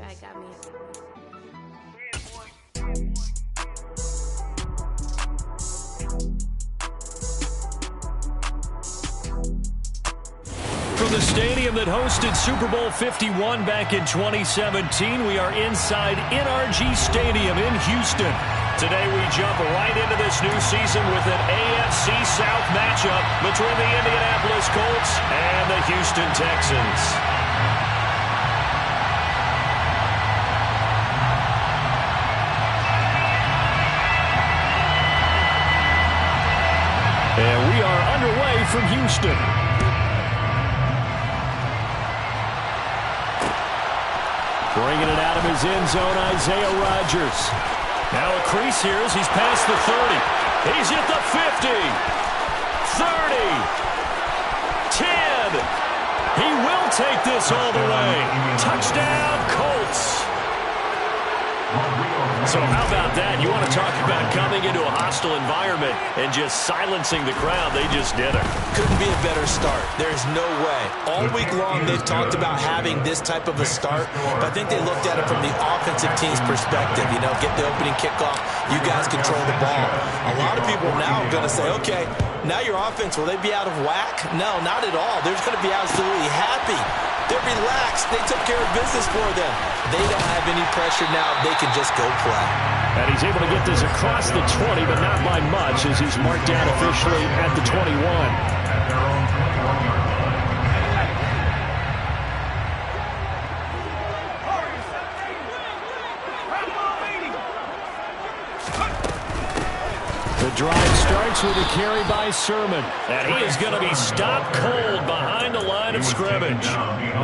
From the stadium that hosted Super Bowl 51 back in 2017, we are inside NRG Stadium in Houston. Today we jump right into this new season with an AFC South matchup between the Indianapolis Colts and the Houston Texans. And we are underway from Houston. Bringing it out of his end zone, Isaiah Rodgers. Now a crease here as he's past the 30. He's at the 50. 30. 10. He will take this all the way. Touchdown, Colts. So how about that? You want to talk about coming into a hostile environment and just silencing the crowd. They just did it. Couldn't be a better start. There's no way. All week long they've talked about having this type of a start, but I think they looked at it from the offensive team's perspective. You know, get the opening kickoff. You guys control the ball. A lot of people now are going to say, okay, now your offense, will they be out of whack? No, not at all. They're going to be absolutely happy. They're relaxed. They took care of business for them. They don't have any pressure now. They can just go play. And he's able to get this across the 20, but not by much as he's marked down officially at the 21. The drive starts with a carry by Sermon. And he is going to be stopped cold behind the line of scrimmage.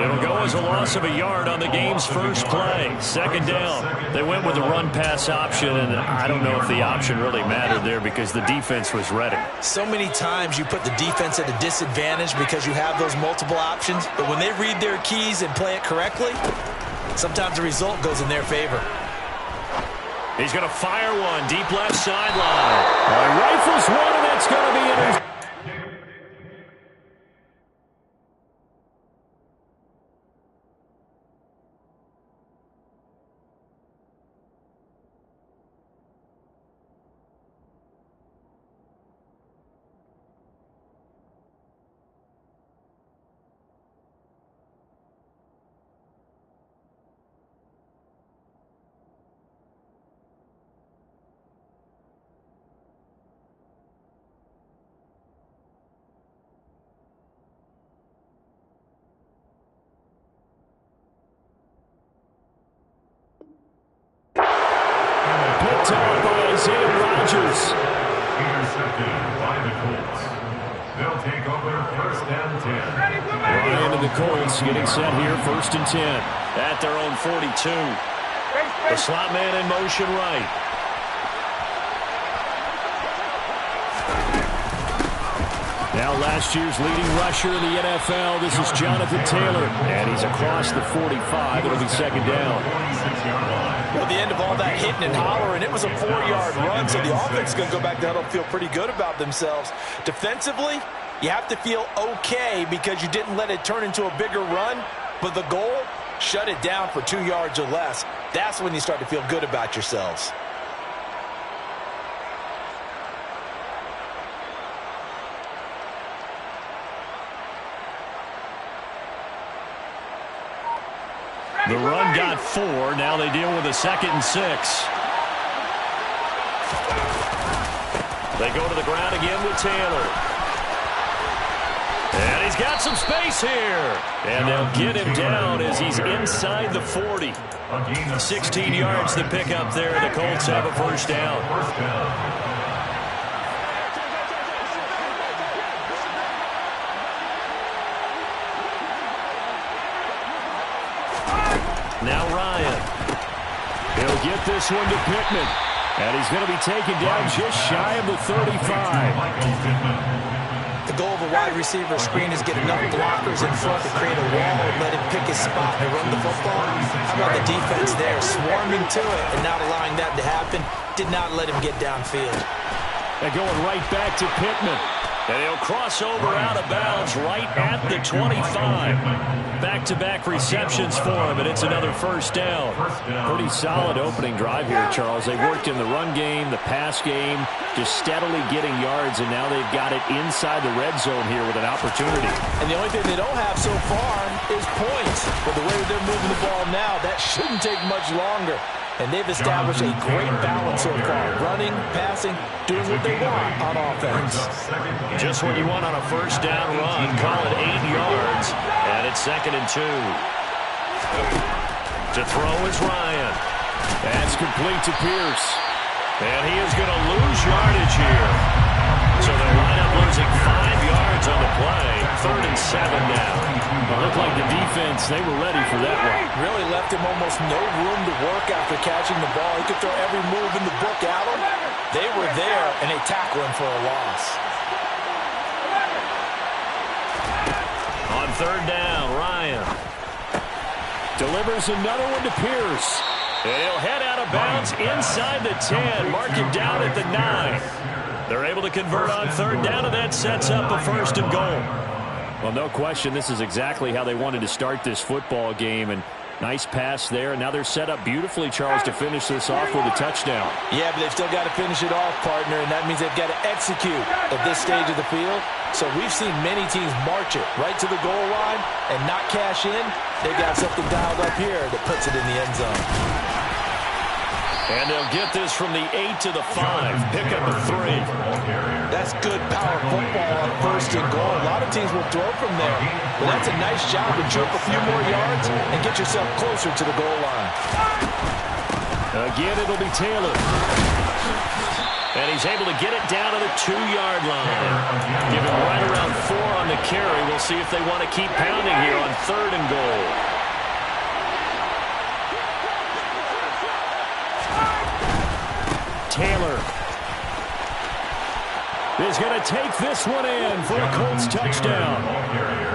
It'll go as a loss of a yard on the game's first play. Second down. They went with the run-pass option, and I don't know if the option really mattered there because the defense was ready. So many times you put the defense at a disadvantage because you have those multiple options, but when they read their keys and play it correctly, sometimes the result goes in their favor. He's going to fire one deep left sideline. Rifles one, and that's going to be intercepted. Picked up by Isaiah Rodgers. Intercepted by the Colts. They'll take over first and 10. Ryan and the Colts getting set here, first and 10. At their own 42. The slot man in motion right. Now last year's leading rusher in the NFL, this is Jonathan Taylor. And he's across the 45. It'll be second down. Well, the end of all that hitting and hollering, it was a 4-yard run, so the offense is going to go back there and feel pretty good about themselves. Defensively, you have to feel okay because you didn't let it turn into a bigger run, but the goal, shut it down for 2 yards or less. That's when you start to feel good about yourselves. The run got 4. Now they deal with a 2nd and 6. They go to the ground again with Taylor. And he's got some space here. And they'll get him down as he's inside the 40. 16 yards to pick up there. The Colts have a first down. Now Ryan. He'll get this one to Pittman. And he's going to be taken down just shy of the 35. The goal of a wide receiver screen is get enough blockers in front to create a wall and let him pick his spot and run the football. How about the defense there, swarming to it and not allowing that to happen? Did not let him get downfield. And going right back to Pittman. And he'll cross over out of bounds right at the 25. Back-to-back receptions for him, and it's another first down. Pretty solid opening drive here, Charles. They worked in the run game, the pass game, just steadily getting yards, and now they've got it inside the red zone here with an opportunity. And the only thing they don't have so far is points. But the way they're moving the ball now, that shouldn't take much longer. And they've established a great balance so far. Running, passing, doing what they want on offense. Just what you want on a first down run. Call it 8 yards. And it's 2nd and 2. To throw is Ryan. That's complete to Pierce. And he is going to lose yardage here. So they'll line up losing 5 yards on the play. 3rd and 7 now. It looked like the defense, they were ready for that one. Really left him almost no room to work after catching the ball. He could throw every move in the book at him. They were there, and they tackle him for a loss. On 3rd down, Ryan delivers another one to Pierce. And he'll head out of bounds inside the 10. Mark him down at the 9. They're able to convert on 3rd down, and that sets up a 1st and goal. Well, no question, this is exactly how they wanted to start this football game. And nice pass there. And now they're set up beautifully, Charles, to finish this off with a touchdown. Yeah, but they've still got to finish it off, partner, and that means they've got to execute at this stage of the field. So we've seen many teams march it right to the goal line and not cash in. They've got something dialed up here that puts it in the end zone. And they'll get this from the 8 to the 5. Pick up a 3. That's good power football on 1st and goal. A lot of teams will throw from there. But that's a nice job to chip a few more yards and get yourself closer to the goal line. Again, it'll be Taylor. And he's able to get it down to the 2-yard line. Give him right around 4 on the carry. We'll see if they want to keep pounding here on 3rd and goal. Taylor is going to take this one in for a Colts touchdown.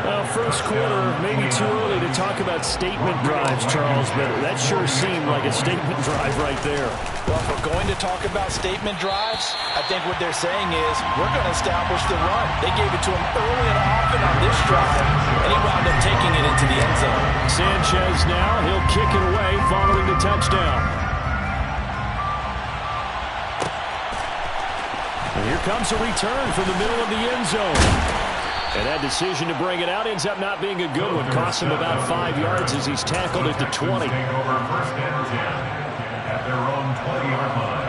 Well, first quarter, maybe too early to talk about statement drives, Charles, but that sure seemed like a statement drive right there. Well, if we're going to talk about statement drives, I think what they're saying is we're going to establish the run. They gave it to him early and often on this drive, and he wound up taking it into the end zone. Sanchez now, he'll kick it away following the touchdown. And here comes a return from the middle of the end zone. And that decision to bring it out ends up not being a good one. Costs him about 5 yards as he's tackled at the 20. Over 1st and 10 at their own 20-yard line.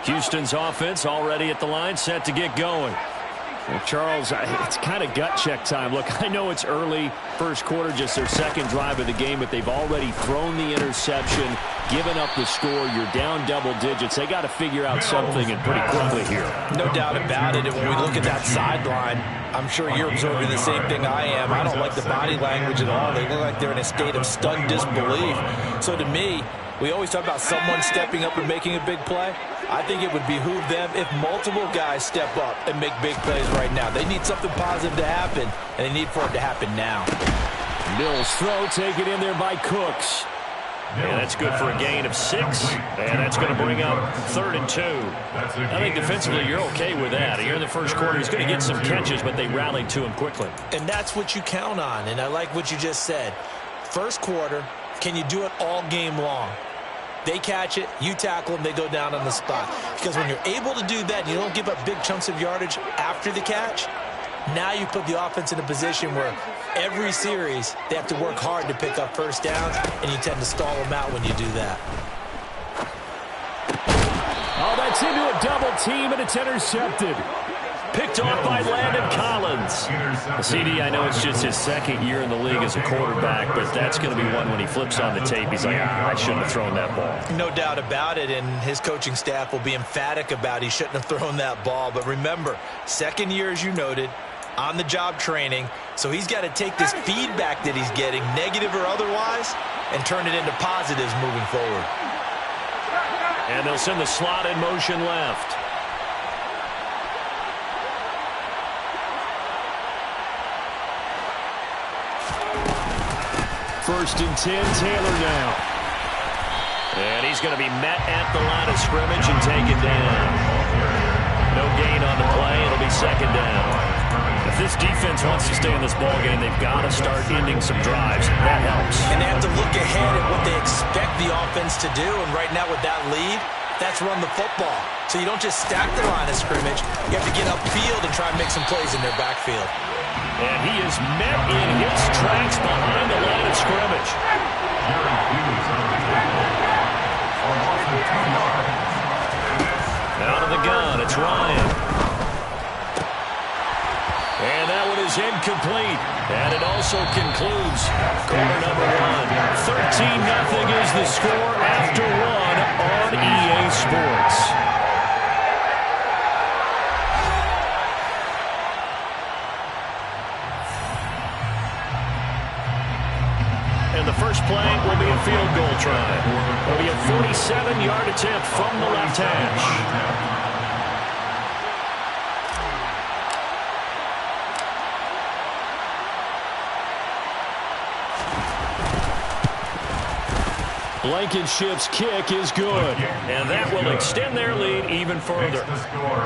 Houston's offense already at the line, set to get going. Well, Charles, it's kind of gut check time. Look, I know it's early, first quarter, just their 2nd drive of the game, but they've already thrown the interception, given up the score. You're down double digits. They got to figure out something, and pretty quickly here. No doubt about it. And when we look at that sideline, I'm sure you're observing the same thing I am. I don't like the body language at all. They look like they're in a state of stunned disbelief. So to me, we always talk about someone stepping up and making a big play. I think it would behoove them if multiple guys step up and make big plays right now. They need something positive to happen, and they need for it to happen now. Mills throw taken in there by Cooks. And that's good for a gain of 6. And that's going to bring up 3rd and 2. I think defensively you're okay with that. Here in the first quarter, he's going to get some catches, but they rallied to him quickly. And that's what you count on, and I like what you just said. First quarter, can you do it all game long? They catch it, you tackle them, they go down on the spot. Because when you're able to do that, you don't give up big chunks of yardage after the catch, now you put the offense in a position where every series they have to work hard to pick up first downs, and you tend to stall them out when you do that. Oh, that's into a double team, and it's intercepted. Picked off by Landon Collins. The CD, I know it's just his 2nd year in the league as a quarterback, but that's going to be one when he flips on the tape. He's like, I shouldn't have thrown that ball. No doubt about it, and his coaching staff will be emphatic about he shouldn't have thrown that ball. But remember, 2nd year, as you noted, on-the-job training, so he's got to take this feedback that he's getting, negative or otherwise, and turn it into positives moving forward. And they'll send the slot in motion left. 1st and 10, Taylor now. And he's going to be met at the line of scrimmage and taken down. No gain on the play. It'll be 2nd down. If this defense wants to stay in this ballgame, they've got to start ending some drives. That helps. And they have to look ahead at what they expect the offense to do. And right now with that lead, that's run the football. So you don't just stack the line of scrimmage. You have to get upfield and try and make some plays in their backfield. And he is met in his tracks behind the line of scrimmage. Out of the gun, it's Ryan. And that one is incomplete. And it also concludes quarter number 1. 13-0 is the score after 1 on EA Sports. And the first play will be a field goal try. It'll be a 47-yard attempt from the left hash. Blankenship's kick is good, and that will extend their lead even further.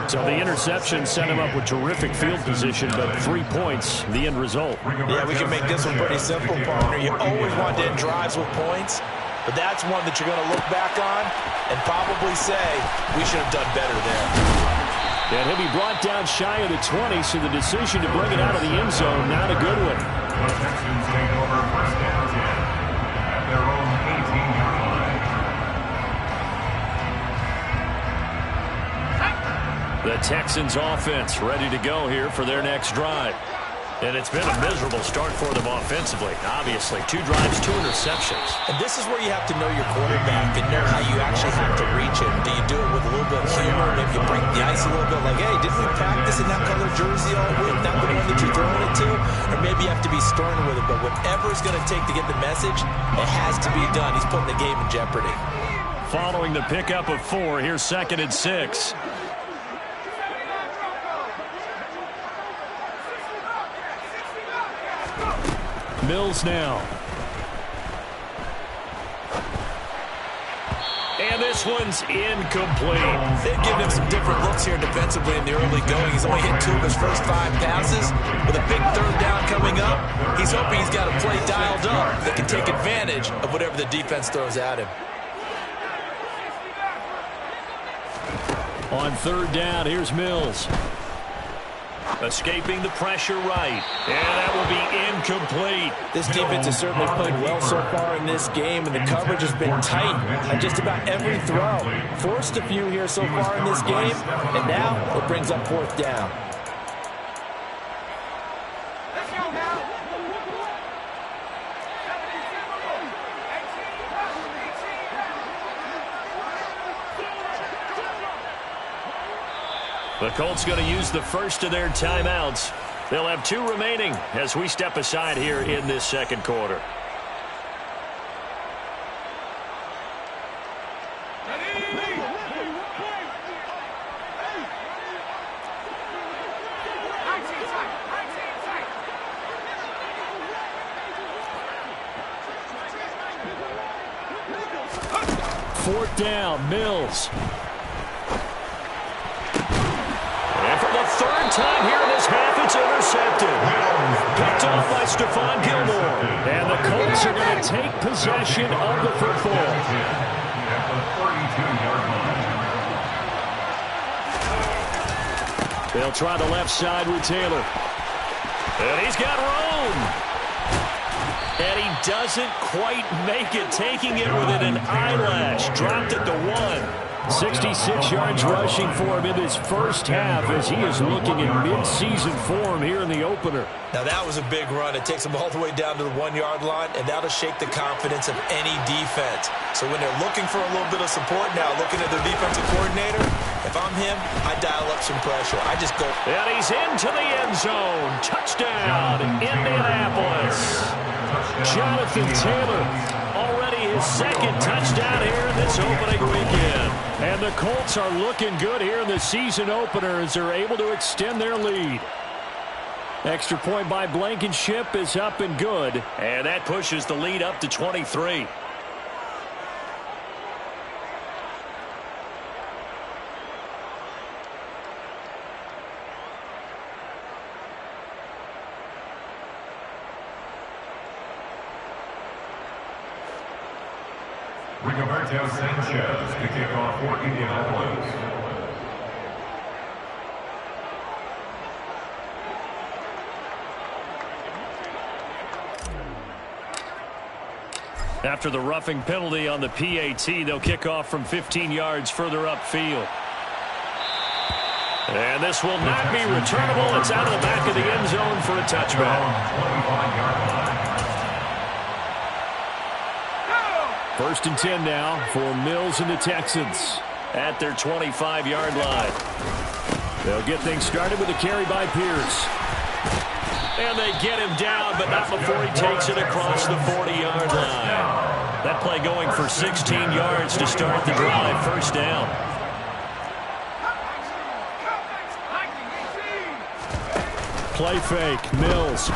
So the interception set him up with terrific field position, but 3 points, the end result. Yeah, we can make this one pretty simple, partner. You always want to end drives with points, but that's one that you're going to look back on and probably say, we should have done better there. And he'll be brought down shy of the 20, so the decision to bring it out of the end zone, not a good one. The Texans take over 1st down 10 at their own 18-yard line. The Texans offense ready to go here for their next drive. And it's been a miserable start for them offensively. Obviously, 2 drives, 2 interceptions. And this is where you have to know your quarterback and know how you actually have to reach him. Do you do it with a little bit of humor? Maybe you break the ice a little bit like, hey, didn't we practice in that color jersey all week? Not the one that you're throwing it to? Or maybe you have to be stern with it. But whatever it's going to take to get the message, it has to be done. He's putting the game in jeopardy. Following the pickup of 4, here's 2nd and 6. Mills now. And this one's incomplete. They've given him some different looks here defensively in the early going. He's only hit 2 of his first 5 passes. With a big 3rd down coming up, he's hoping he's got a play dialed up that can take advantage of whatever the defense throws at him. On 3rd down, here's Mills. Escaping the pressure right. And that will be incomplete. This defense has certainly played well so far in this game, and the coverage has been tight on just about every throw. Forced a few here so far in this game, and now it brings up 4th down. The Colts going to use the first of their timeouts. They'll have 2 remaining as we step aside here in this 2nd quarter. Fourth down, Mills. And for the third time here in this half, it's intercepted. Picked off by Stephon Gilmore. And the Colts are going to take possession of the football. They'll try the left side with Taylor. And he's got room. And he doesn't quite make it, taking it within an eyelash. Dropped it to 1. 66 yards rushing for him in this first half as he is looking in mid-season form here in the opener. Now that was a big run. It takes him all the way down to the 1-yard line, and that'll shake the confidence of any defense. So when they're looking for a little bit of support now, looking at their defensive coordinator, if I'm him, I dial up some pressure. I just go. And he's into the end zone. Touchdown, Indianapolis. Jonathan Taylor, already his second touchdown here in this opening weekend. And the Colts are looking good here in the season opener as they're able to extend their lead. Extra point by Blankenship is up and good. And that pushes the lead up to 23. Rigoberto Sanchez to kick off for Indianapolis. After the roughing penalty on the PAT, they'll kick off from 15 yards further upfield. And this will not be returnable. It's out of the back of the end zone for a touchback. First and 10 now for Mills and the Texans at their 25-yard line. They'll get things started with a carry by Pierce. And they get him down, but not before he takes it across the 40-yard line. That play going for 16 yards to start the drive. First down. Play fake. Mills.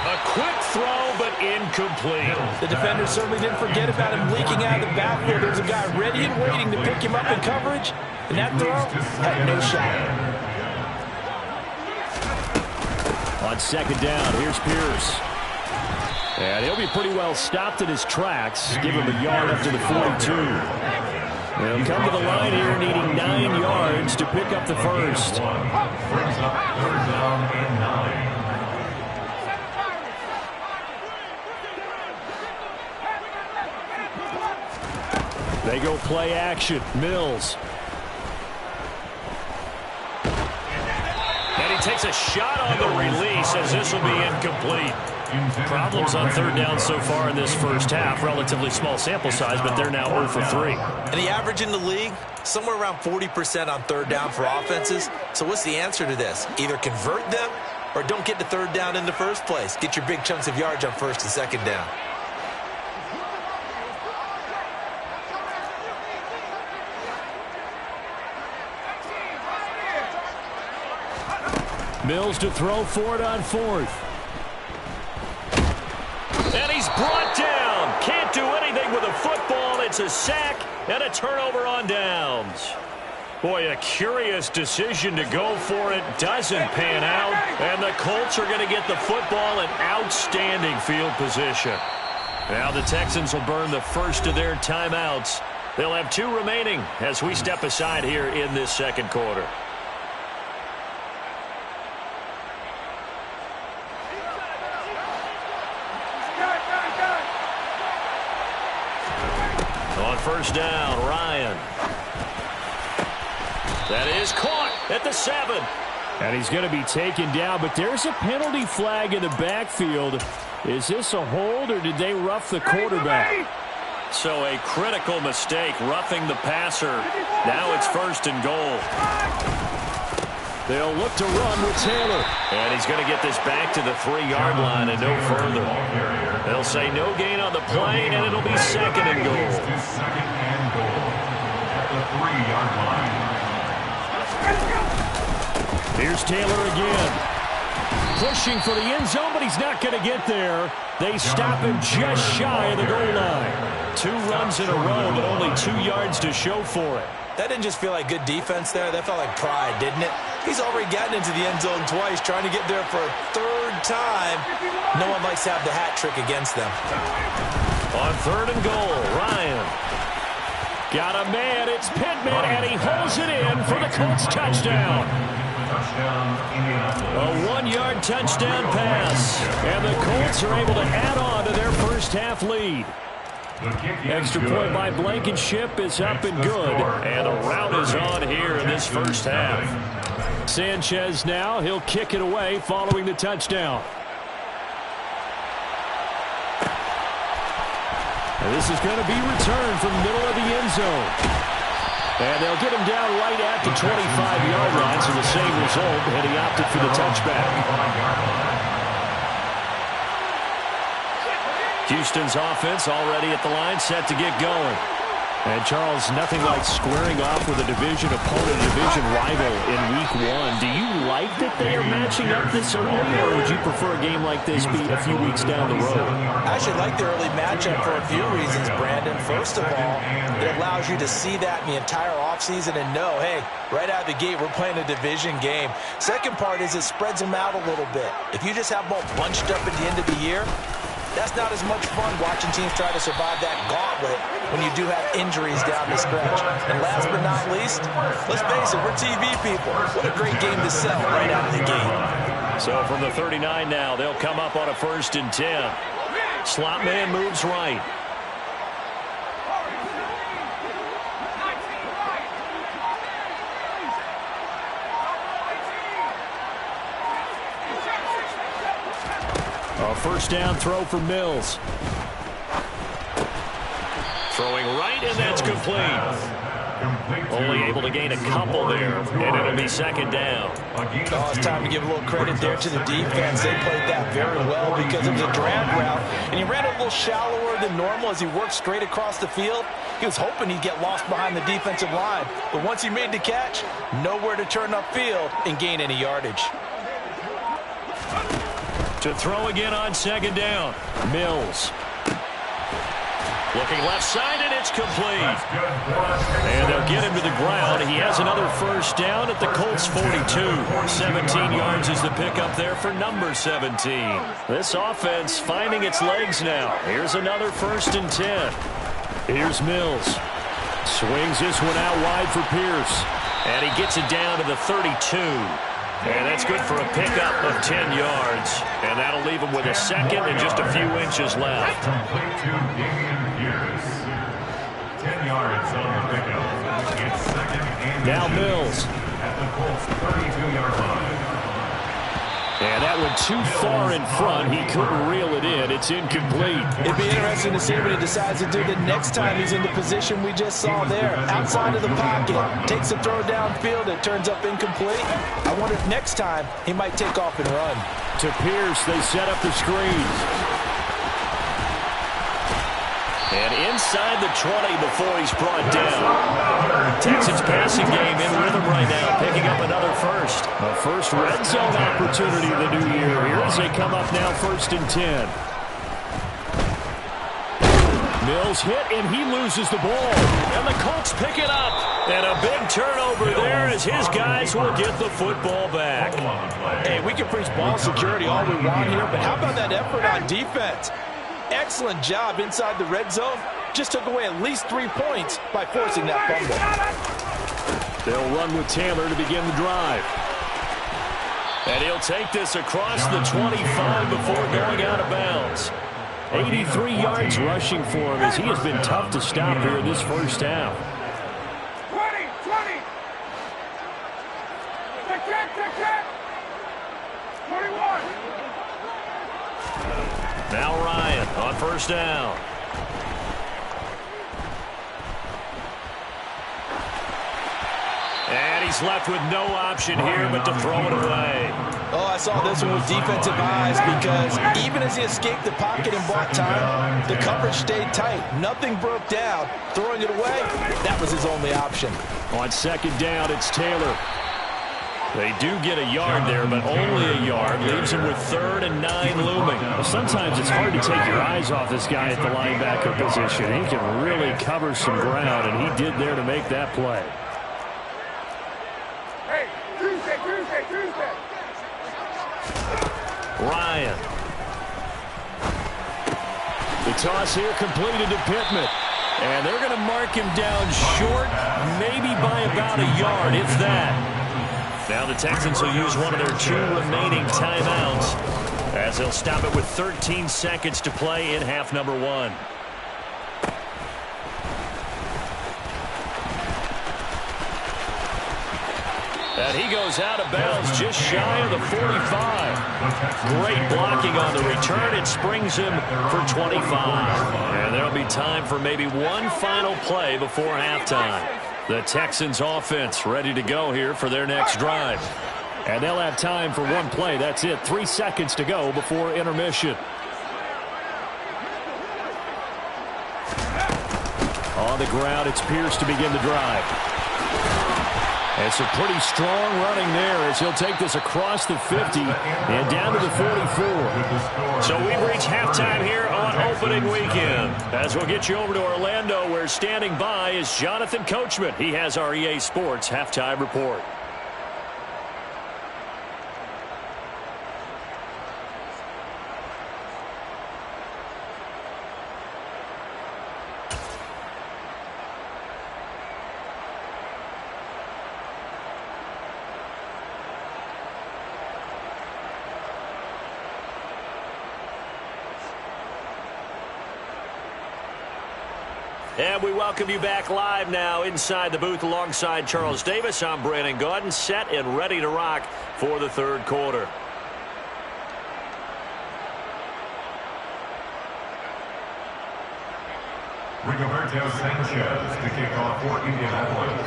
A quick throw, but incomplete. The defender certainly didn't forget about him leaking out of the backfield. There's a guy ready and waiting to pick him up in coverage, and that throw had no shot. On second down, here's Pierce. And he'll be pretty well stopped in his tracks. Give him a yard up to the 42. They'll come to the line here needing 9 yards to pick up the first. Brings up third down and 9. They go play action. Mills. And he takes a shot on the release as this will be incomplete. Problems on third down so far in this first half. Relatively small sample size, but they're now 0 for 3. And the average in the league, somewhere around 40% on third down for offenses. So what's the answer to this? Either convert them or don't get to third down in the first place. Get your big chunks of yards on first and second down. Mills to throw for it on fourth. And he's brought down. Can't do anything with a football. It's a sack and a turnover on downs. Boy, a curious decision to go for it. Doesn't pan out. And the Colts are going to get the football in outstanding field position. Now the Texans will burn the first of their timeouts. They'll have 2 remaining as we step aside here in this second quarter. On first down, Ryan. That is caught at the 7. And he's going to be taken down, but there's a penalty flag in the backfield. Is this a hold, or did they rough the quarterback? So a critical mistake, roughing the passer. Now it's first and goal. They'll look to run with Taylor. And he's going to get this back to the 3-yard line and no further. They'll say no gain on the play, and it'll be second and goal. Here's Taylor again. Pushing for the end zone, but he's not going to get there. They stop him just shy of the goal line. 2 runs in a row, but only 2 yards to show for it. That didn't just feel like good defense there. That felt like pride, didn't it? He's already gotten into the end zone twice, trying to get there for a 3rd time. No one likes to have the hat trick against them. On 3rd and goal, Ryan. Got a man, it's Pittman, and he holds it in for the Colts touchdown. A 1-yard touchdown pass. And the Colts are able to add on to their first half lead. Extra point by Blankenship is up and good. And a rout is on here in this first half. Sanchez now, he'll kick it away following the touchdown. And this is going to be returned from the middle of the end zone. And they'll get him down right at the 25-yard line, so the same result, and he opted for the touchback. Houston's offense already at the line, set to get going. And, Charles, nothing like squaring off with a division opponent, a division rival in Week 1. Do you like that they are matching up this early, or would you prefer a game like this be a few weeks down the road? I actually like the early matchup for a few reasons, Brandon. First of all, it allows you to see that in the entire offseason and know, hey, right out of the gate, we're playing a division game. Second part is it spreads them out a little bit. If you just have them all bunched up at the end of the year, that's not as much fun watching teams try to survive that gauntlet when you do have injuries down the stretch. And last but not least, let's face it, we're TV people. What a great game to sell right out of the gate. So from the 39 now, they'll come up on a 1st and 10. Slot man moves right. A 1st down throw for Mills. Throwing right, and that's complete. Only able to gain a couple there, and it'll be 2nd down. Oh, it's time to give a little credit there to the defense. They played that very well because it was a drag route, and he ran a little shallower than normal as he worked straight across the field. He was hoping he'd get lost behind the defensive line, but once he made the catch, nowhere to turn upfield and gain any yardage. To throw again on 2nd down. Mills. Looking left side, and it's complete. And they'll get him to the ground. He has another 1st down at the Colts 42. 17 yards is the pickup there for number 17. This offense finding its legs now. Here's another 1st and 10. Here's Mills. Swings this one out wide for Pierce. And he gets it down to the 32. And that's good for a pickup of 10 yards. And that'll leave him with a 2nd and just a few inches left. 10 yards on the pickup. It's 2nd and now Mills. At the Colts 32-yard line. And that went too far in front. He couldn't reel it in. It's incomplete. It'd be interesting to see what he decides to do the next time he's in the position we just saw there. Outside of the pocket, takes a throw downfield, it turns up incomplete. I wonder if next time he might take off and run. To Pierce, they set up the screens. And inside the 20 before he's brought down. Texans passing game in rhythm right now, picking up another 1st. A first red zone opportunity of the new year here as they come up now 1st and 10. Mills hit, and he loses the ball. And the Colts pick it up. And a big turnover there as his guys will get the football back. Hey, we can preach ball security all we want here, but how about that effort on defense? Excellent job inside the red zone. Just took away at least 3 points by forcing that fumble. They'll run with Taylor to begin the drive. And he'll take this across the 25 before going out of bounds. 83 yards rushing for him as he has been tough to stop here in this first half. 20. Check. 21. Now Ryan on 1st down. And he's left with no option here but to throw it away. Oh, I saw this one with defensive eyes because even as he escaped the pocket and bought time, the coverage stayed tight. Nothing broke down. Throwing it away, that was his only option. On 2nd down, it's Taylor. They do get a yard there, but only a yard. Leaves him with 3rd and 9 looming. Well, sometimes it's hard to take your eyes off this guy at the linebacker position. He can really cover some ground, and he did there to make that play. Hey, Tuesday. Ryan. The toss here completed to Pittman. And they're going to mark him down short, maybe by about a yard, if that. Now the Texans will use one of their 2 remaining timeouts as they'll stop it with 13 seconds to play in half number 1. And he goes out of bounds just shy of the 45. Great blocking on the return. It springs him for 25. And there'll be time for maybe one final play before halftime. The Texans offense ready to go here for their next drive. And they'll have time for one play. That's it. 3 seconds to go before intermission. On the ground, it's Pierce to begin the drive. And some pretty strong running there as he'll take this across the 50 and down to the 44. So we reach halftime here on opening weekend. As we'll get you over to Orlando, where standing by is Jonathan Coachman. He has our EA Sports halftime report. And we welcome you back live now inside the booth alongside Charles Davis. I'm Brandon Gaudin, set and ready to rock for the third quarter. Rigoberto Sanchez to kick off for Indianapolis.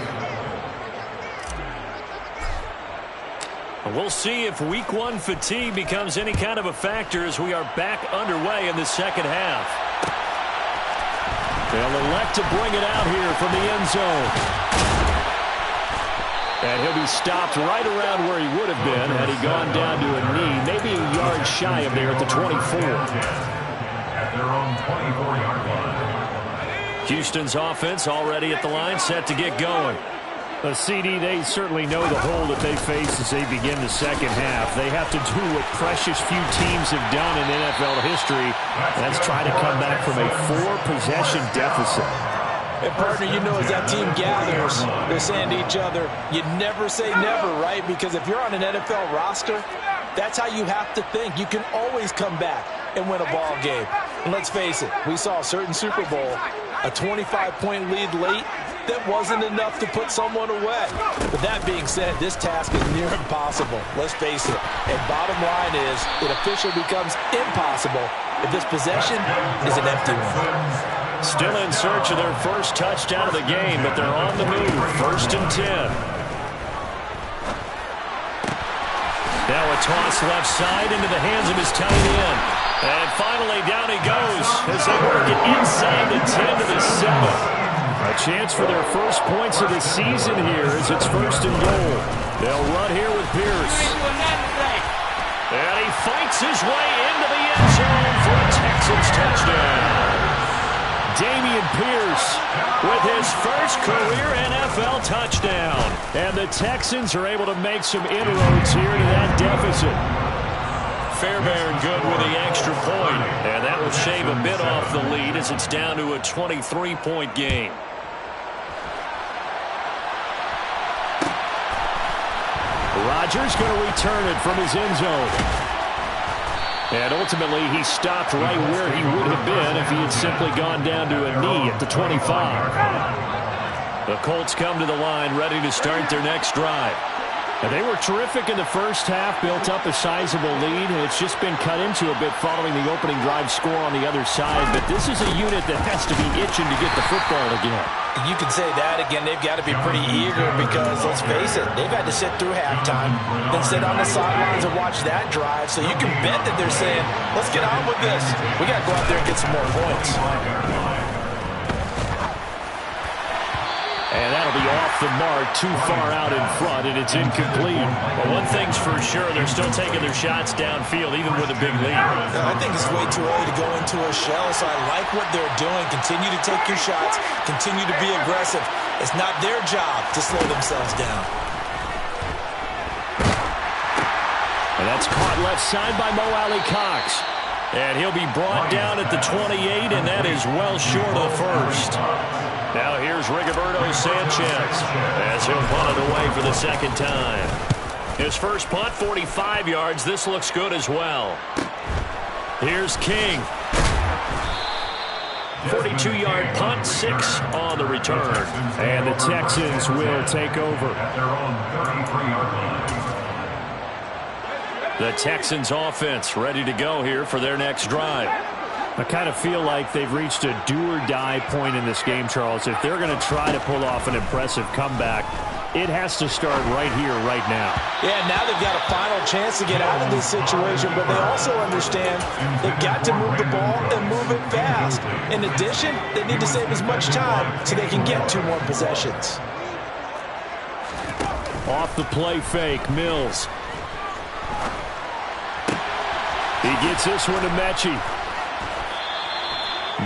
We'll see if week 1 fatigue becomes any kind of a factor as we are back underway in the second half. They'll elect to bring it out here from the end zone. And he'll be stopped right around where he would have been had he gone down to a knee, maybe a yard shy of there at the 24. At their own 24-yard line. Houston's offense already at the line, set to get going. The CD, they certainly know the hole that they face as they begin the second half. They have to do what precious few teams have done in NFL history. That's try to come back from a 4-possession deficit. And partner, you know, as that team gathers, they're saying to each other, you never say never, right? Because if you're on an NFL roster, that's how you have to think. You can always come back and win a ball game. And let's face it, we saw a certain Super Bowl, a 25-point lead late, that wasn't enough to put someone away. But that being said, this task is near impossible. Let's face it. And bottom line is, it officially becomes impossible if this possession is an empty one. Still in search of their first touchdown of the game, but they're on the move. 1st and 10. Now a toss left side into the hands of his tight end. And finally down he goes as they work it inside the 10 to the 7. A chance for their first points of the season here as it's 1st and goal. They'll run here with Pierce. And he fights his way into the end zone for a Texans touchdown. Dameon Pierce with his first career NFL touchdown. And the Texans are able to make some inroads here to that deficit. Fairbairn good with the extra point. And that will shave a bit off the lead as it's down to a 23-point game. Rodgers going to return it from his end zone. And ultimately, he stopped right where he would have been if he had simply gone down to a knee at the 25. The Colts come to the line ready to start their next drive. And they were terrific in the first half, built up a sizable lead, and it's just been cut into a bit following the opening drive score on the other side. But this is a unit that has to be itching to get the football again. You can say that again. They've got to be pretty eager because, let's face it, they've had to sit through halftime, then sit on the sidelines and watch that drive. So you can bet that they're saying, let's get on with this. We got to go out there and get some more points. And that'll be off the mark, too far out in front, and it's incomplete. Well, one thing's for sure, they're still taking their shots downfield, even with a big lead. I think it's way too early to go into a shell, so I like what they're doing. Continue to take your shots. Continue to be aggressive. It's not their job to slow themselves down. And that's caught left side by Mo Alley-Cox. And he'll be brought down at the 28, and that is well short of the first. Now here's Rigoberto Sanchez as he'll punt it away for the second time. His first punt, 45 yards. This looks good as well. Here's King. 42-yard punt, 6 on the return. And the Texans will take over. At their own 33-yard line. The Texans offense ready to go here for their next drive. I kind of feel like they've reached a do-or-die point in this game, Charles. If they're going to try to pull off an impressive comeback, it has to start right here, right now. Yeah, now they've got a final chance to get out of this situation, but they also understand they've got to move the ball and move it fast. In addition, they need to save as much time so they can get 2 more possessions. Off the play fake, Mills. He gets this one to Mechie.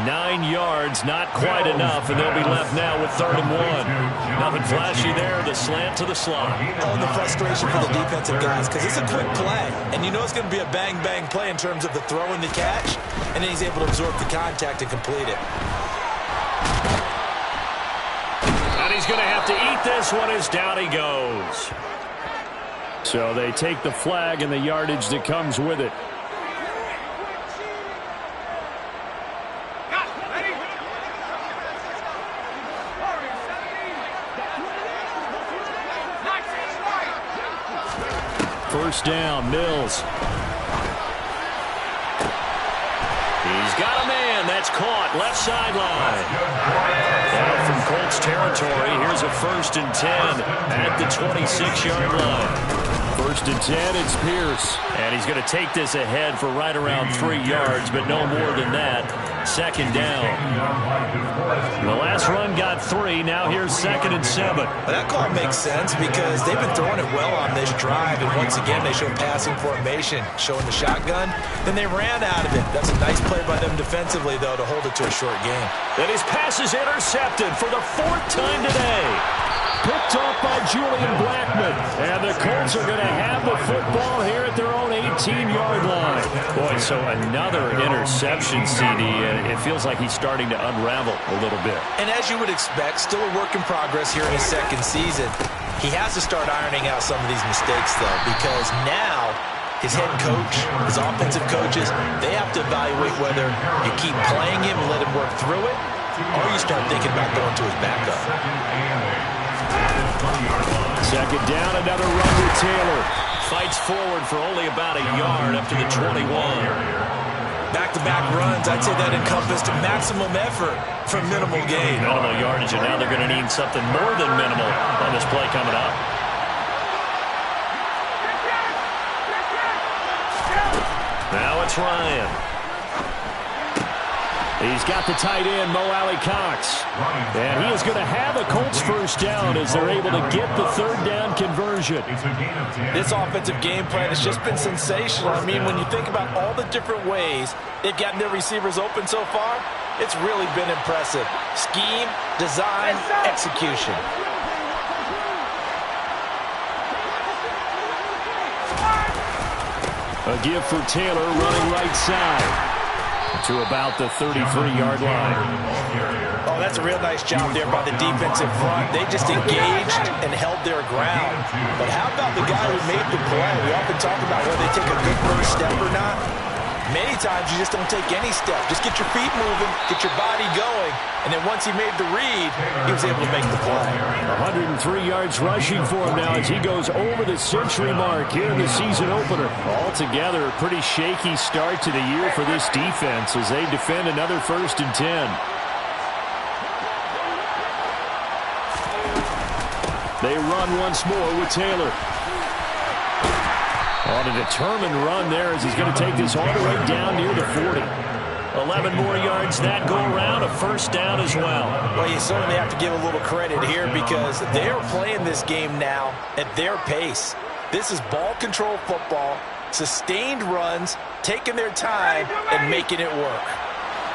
9 yards, not quite enough, and they'll be left now with 3rd and 1. Nothing flashy there, the slant to the slot. Oh, the frustration for the defensive guys, because it's a quick play, and you know it's going to be a bang-bang play in terms of the throw and the catch, and then he's able to absorb the contact and complete it. And he's going to have to eat this one as down he goes. So they take the flag and the yardage that comes with it. First down, Mills. He's got a man. That's caught. Left sideline. Now from Colts territory, here's a 1st and 10 at the 26-yard line. 1st and 10, it's Pierce. And he's going to take this ahead for right around 3 yards, but no more than that. 2nd down. The last run got 3. Now here's 2nd and 7. Well, that call makes sense because they've been throwing it well on this drive, and once again they show passing formation, showing the shotgun. Then they ran out of it. That's a nice play by them defensively, though, to hold it to a short game. And his pass is intercepted for the 4th time today. Picked off by Julian Blackmon. And the Colts are going to have the football here at their own 18-yard line. Boy, so another interception, CD, and it feels like he's starting to unravel a little bit. And as you would expect, still a work in progress here in his 2nd season. He has to start ironing out some of these mistakes, though, because now his head coach, his offensive coaches, they have to evaluate whether you keep playing him and let him work through it, or you start thinking about going to his backup. 2nd down, another run with Taylor. Fights forward for only about a yard up to the 21. Back-to-back runs, I'd say that encompassed maximum effort for minimal gain. Minimal yardage, and now they're going to need something more than minimal on this play coming up. Now it's Ryan. He's got the tight end, Mo Alley-Cox. And he is going to have a Colts 1st down as they're able to get the 3rd down conversion. This offensive game plan has just been sensational. I mean, when you think about all the different ways they've gotten their receivers open so far, it's really been impressive. Scheme, design, execution. A give for Taylor running right side to about the 33-yard line. Oh, that's a real nice job there by the defensive front. They just engaged and held their ground. But how about the guy who made the play? We often talk about whether they take a good first step or not. Many times you just don't take any step. Just get your feet moving, get your body going, and then once he made the read, he was able to make the play. 103 yards rushing for him now as he goes over the century mark here in the season opener. Altogether, a pretty shaky start to the year for this defense as they defend another 1st and 10. They run once more with Taylor. On a determined run there as he's going to take this all the way down near the 40. 11 more yards that go around, a first down as well. Well, you certainly have to give a little credit here because they're playing this game now at their pace. This is ball control football, sustained runs, taking their time and making it work.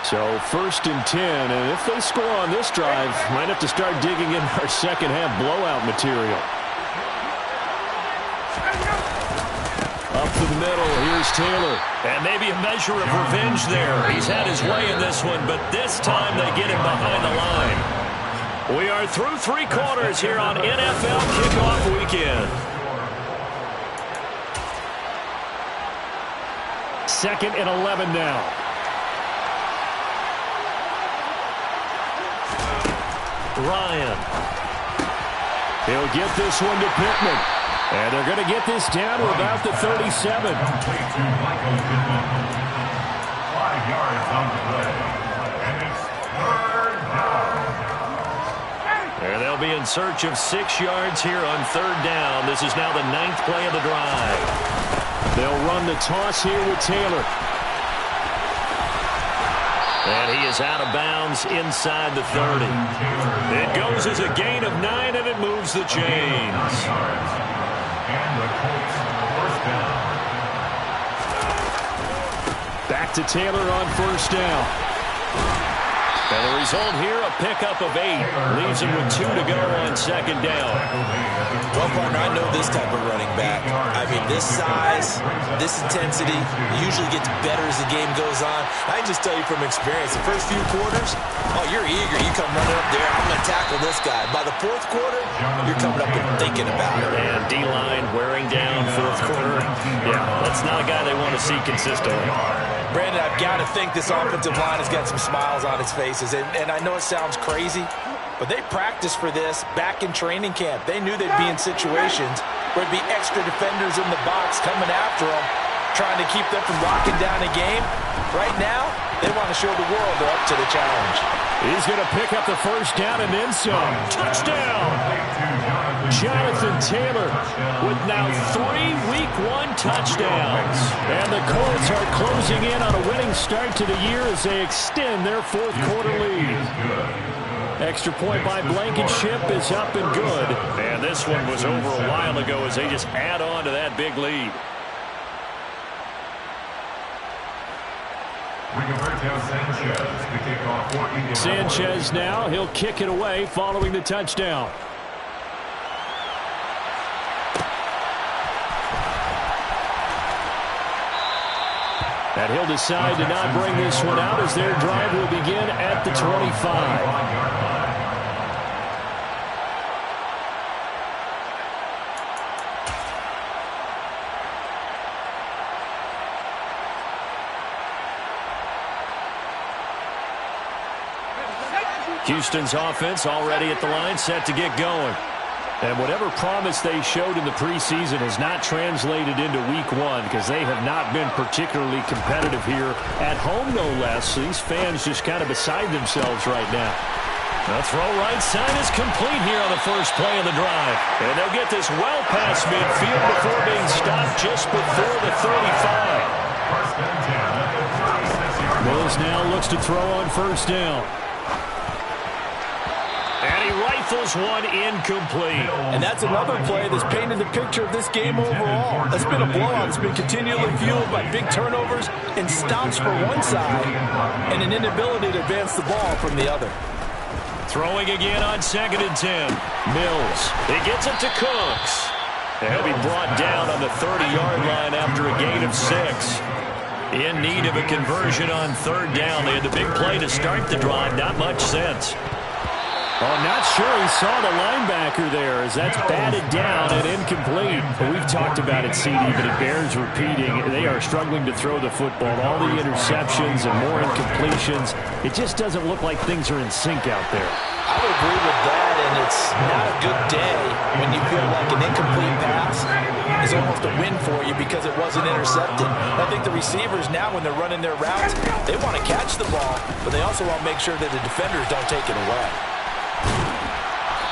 So 1st and 10, and if they score on this drive, might have to start digging in our second half blowout material. Up to the middle, here's Taylor. And maybe a measure of revenge there. He's had his way in this one, but this time they get him behind the line. We are through 3 quarters here on NFL Kickoff Weekend. 2nd and 11 now. Ryan. He'll get this one to Pittman. And they're going to get this down to about the 37. Complete to Michael Pittman. 5 yards on the play. And it's 3rd down. And they'll be in search of 6 yards here on 3rd down. This is now the 9th play of the drive. They'll run the toss here with Taylor. And he is out of bounds inside the 30. It goes as a gain of 9, and it moves the chains. And the Colts first down. Back to Taylor on 1st down. And the result here, a pickup of 8. Leaves him with 2 to go on 2nd down. Well, partner, I know this type of running back. I mean, this size, this intensity usually gets better as the game goes on. I can just tell you from experience, the first few quarters, oh, you're eager. You come running up there, I'm going to tackle this guy. By the 4th quarter, you're coming up and thinking about it. And D-line wearing down 4th quarter. Yeah, that's not a guy they want to see consistently. Brandon, I've got to think this offensive line has got some smiles on its faces. And I know it sounds crazy, but they practiced for this back in training camp. They knew they'd be in situations where there'd be extra defenders in the box coming after them, trying to keep them from locking down a game. Right now, they want to show the world they're up to the challenge. He's going to pick up the 1st down and then some. Touchdown! Jonathan Taylor with now 3 Week 1 touchdowns. And the Colts are closing in on a winning start to the year as they extend their 4th quarter lead. Extra point by Blankenship is up and good. And this one was over a while ago as they just add on to that big lead. Sanchez now, he'll kick it away following the touchdown. And he'll decide to not bring this one out as their drive will begin at the 25. Houston's offense already at the line, set to get going. And whatever promise they showed in the preseason has not translated into Week 1 because they have not been particularly competitive here at home, no less. So these fans just kind of beside themselves right now. The throw right side is complete here on the first play of the drive. And they'll get this well past midfield before being stopped just before the 35. Mills now looks to throw on 1st down. And he rifles one incomplete. And that's another play that's painted the picture of this game overall. It's been a blowout. It's been continually fueled by big turnovers and stops for one side and an inability to advance the ball from the other. Throwing again on 2nd and 10. Mills. He gets it to Cooks. And he'll be brought down on the 30-yard line after a gain of 6. In need of a conversion on 3rd down. They had the big play to start the drive. Not much sense. Oh, not sure he saw the linebacker there as that's batted down and incomplete. But we've talked about it, CD, but it bears repeating. They are struggling to throw the football. All the interceptions and more incompletions. It just doesn't look like things are in sync out there. I would agree with that, and it's not a good day when you feel like an incomplete pass is almost a win for you because it wasn't intercepted. And I think the receivers now, when they're running their routes, they want to catch the ball, but they also want to make sure that the defenders don't take it away.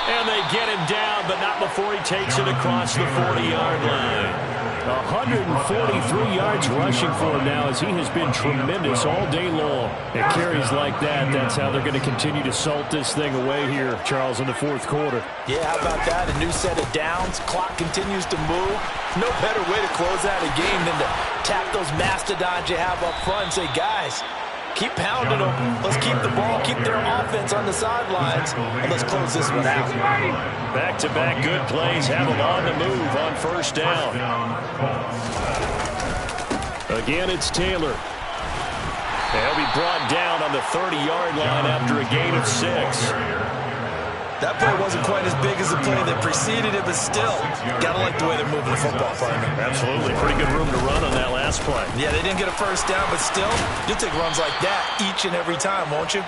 And they get him down, but not before he takes it across the 40-yard line. 143 yards rushing for him now as he has been tremendous all day long. At carries like that, that's how they're going to continue to salt this thing away here, Charles, in the fourth quarter. Yeah, how about that? A new set of downs. Clock continues to move. No better way to close out a game than to tap those mastodons you have up front and say, guys, keep pounding them. Let's keep the ball, keep their offense on the sidelines, and let's close this one out. Back-to-back good plays have them on the move on first down. Again, it's Taylor. They'll be brought down on the 30-yard line after a gain of 6. That play wasn't quite as big as the play that preceded it, but still, gotta like the way they're moving the football, partner. Absolutely. Pretty good room to run on that last play. Yeah, they didn't get a first down, but still, you'll take runs like that each and every time, won't you?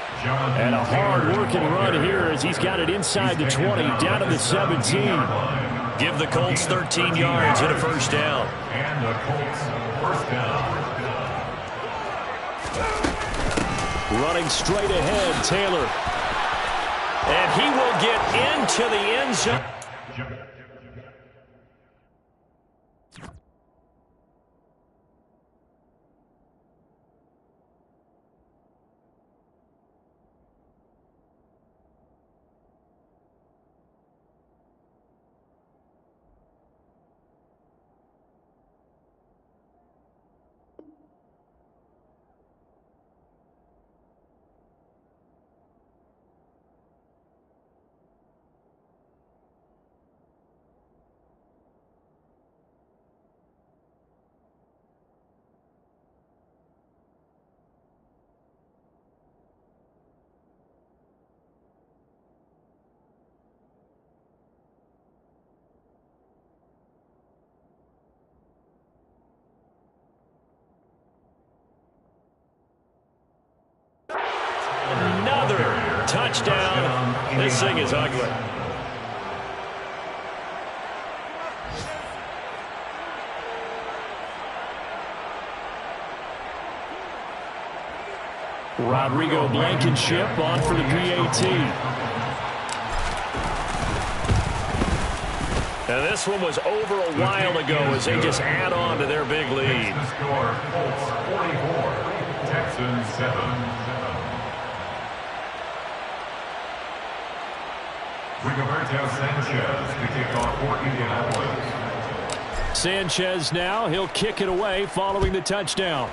And a hard-working run here as he's got it inside the 20, down to the 17. Give the Colts 13 yards and a first down. And the Colts first down. Running straight ahead, Taylor. And he will get into the end zone. Another touchdown. This thing is ugly. Rodrigo Blankenship on for the PAT. And this one was over a while ago as they just add on to their big lead. The score, Colts 44, Texans 7. Rigoberto Sanchez to kick off for Indianapolis. Sanchez now, he'll kick it away following the touchdown.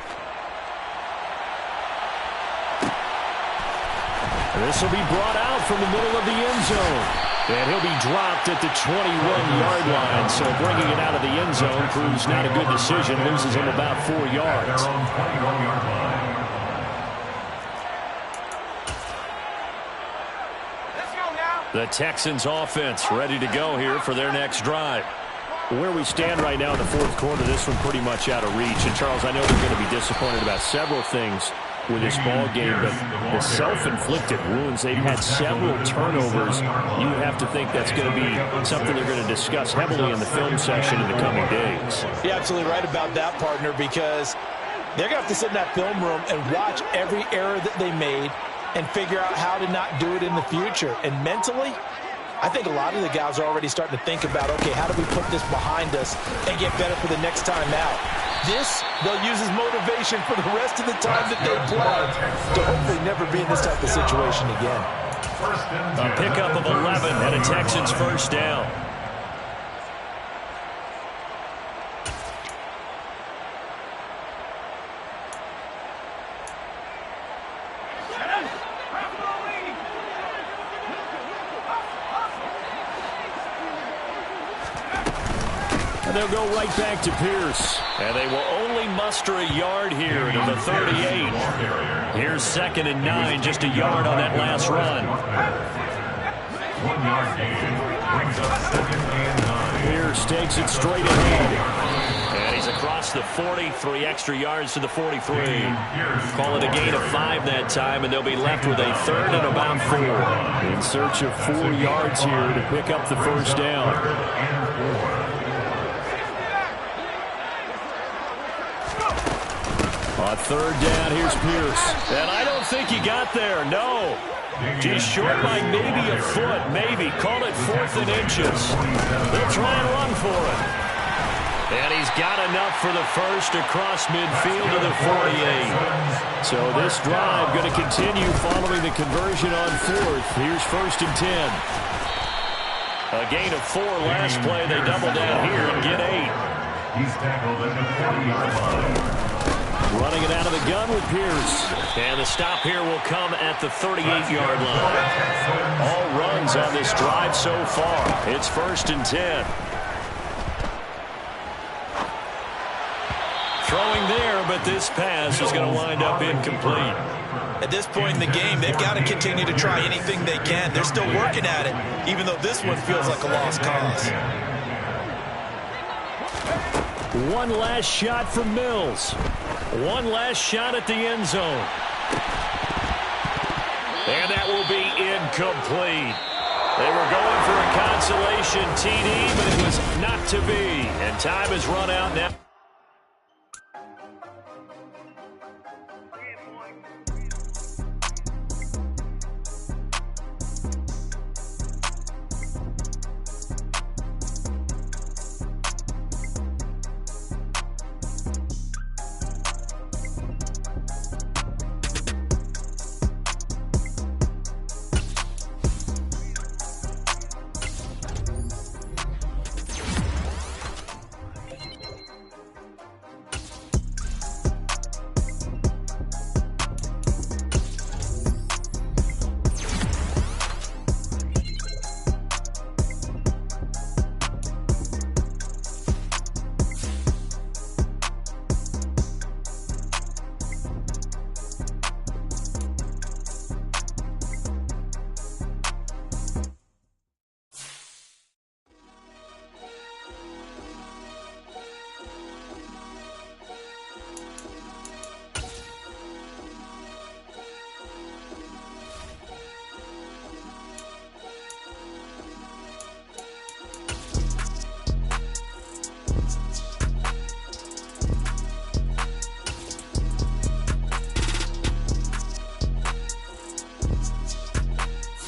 This will be brought out from the middle of the end zone. And he'll be dropped at the 21-yard line. So bringing it out of the end zone proves not a good decision. Loses him about 4 yards. Their own 21-yard line. The Texans offense ready to go here for their next drive. Where we stand right now in the fourth quarter, this one pretty much out of reach. And, Charles, I know they're going to be disappointed about several things with this ball game, but the self-inflicted wounds, they've had several turnovers. You have to think that's going to be something they're going to discuss heavily in the film session in the coming days. You're absolutely right about that, partner, because they're going to have to sit in that film room and watch every error that they made and figure out how to not do it in the future. And mentally, I think a lot of the guys are already starting to think about, okay, how do we put this behind us and get better for the next time out? This, they'll use as motivation for the rest of the time that they play to hopefully never be in this type of situation again. A pickup of 11 and a Texans first down. They'll go right back to Pierce. And they will only muster a yard here to the 38. Here's 2nd and 9, just a yard on that last run. 1 yard gain brings up 2nd and 9. Pierce takes it straight ahead. And he's across the 40, 3 extra yards to the 43. Call it a gain of 5 that time, and they'll be left with a 3rd and about 4. In search of 4 yards here to pick up the first down. 3rd and 4. On 3rd down, here's Pierce. And I don't think he got there, no. Just short by maybe a foot, maybe. Call it 4th and inches. They'll try and run for it. And he's got enough for the first across midfield to the 48. So this drive going to continue following the conversion on 4th. Here's 1st and 10. A gain of 4 last play. They double down here and get 8. He's tackled at the 40-yard line. Running it out of the gun with Pierce. And the stop here will come at the 38-yard line. All runs on this drive so far. It's 1st and 10. Throwing there, but this pass is going to wind up incomplete. At this point in the game, they've got to continue to try anything they can. They're still working at it, even though this one feels like a lost cause. One last shot from Mills. One last shot at the end zone. And that will be incomplete. They were going for a consolation TD, but it was not to be. And time has run out now.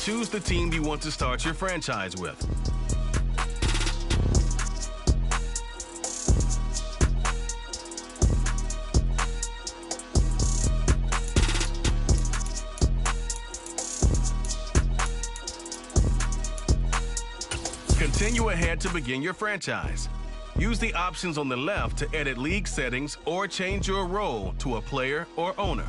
Choose the team you want to start your franchise with. Continue ahead to begin your franchise. Use the options on the left to edit league settings or change your role to a player or owner.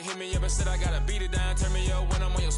Hit me up and said I gotta beat it down. Turn me up when I'm on your